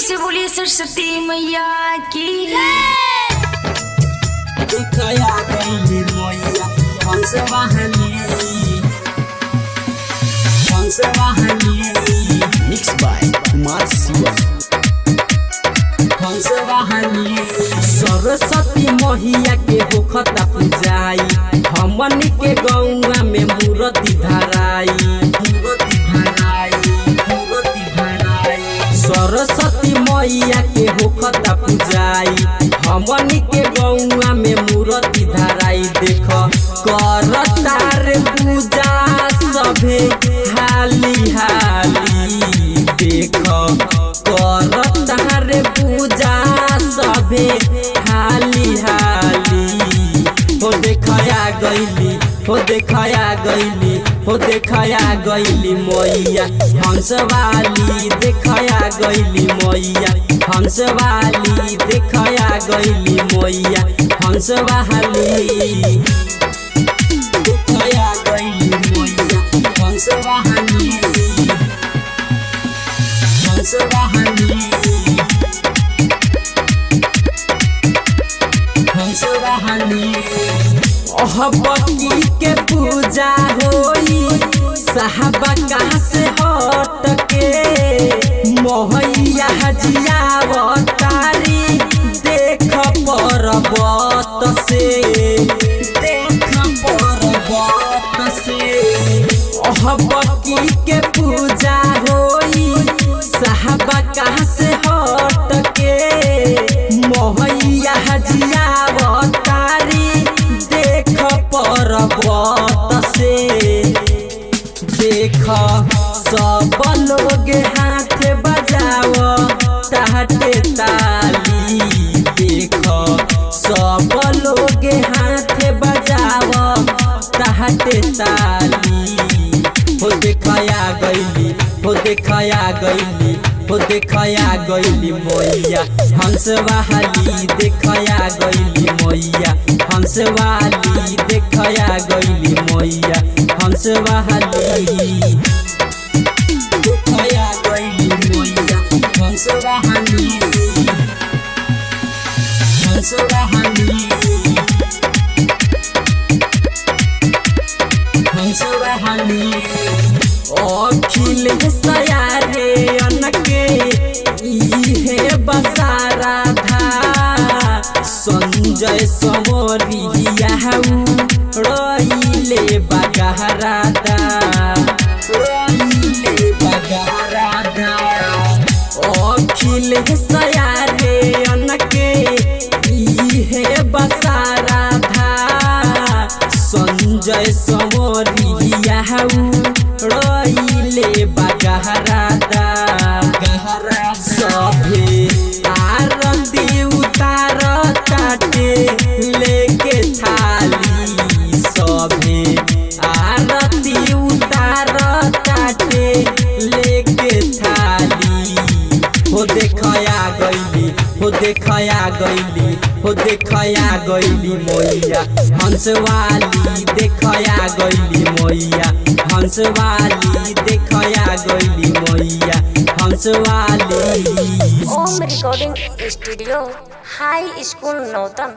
से बोलिए सरस्वती मैया की। दिखया गई मैया हंस वाहनी मिक्स बाय कुमार शिवा। हंस वाहनी सरस्वती मैया के होखता पूजाई, हमन के गौवा में मूर्ति धराई। सरस्वती मैया के होखता पूजाई, हमन के गौवा में मूर्ति धराई। देख करता रे पूजा सभे हाली हाली, देख करता रे पूजा सभे हाली हाली। हो देखया गईली, हो देखया गईली, हो देखया गईली मैया हंसवाली। देखया गईली मैया हंसवाली, देखया गईली मैया हंसवाली। देखया गईली मैया हंसवाली हंसवाली हंसवाली। अहबकी के पूजा होई साहबा कहाँ से हट के, मोहैया जियावतारी देख पर्वत से, देख पर्वत से। अहबकी के पूजा होई साहबा कहाँ से हट के, मोहैया जियावतारी देख पर्वत से। देख सब लोग हाथ बजाव ताटे ताली, देख सब लोग हाथ बजाव ताटे ताली। हो देखया गईली, हो देखया गईली, हो देखया गईली मैया हंसवाली। देखया गईली मैया हंसवाली, देखया गईली मैया हंसवाली। देखया गईली मैया हंसवाली हंसवाली हंसवाली। अखिल सयारे अनके इहे बसारा था, संजय समरिया रईले बगहरादा, रईले बगहरादा। अखिल सयारे अनके इहे बसारा था, संजय समरिया रईले बगहरादा। सभे आरती उतार ताटे लेके थाली, सभे आरती उतार ताटे लेके थाली। हो देखया गईली, हो देखया गईली, हो देखया गईली मैया हंसवाली। देखया गईली मैया हंसवाली, देखया गईली मैया हंसवाली। ओम रिकॉर्डिंग स्टूडियो हाई स्कूल नौतन।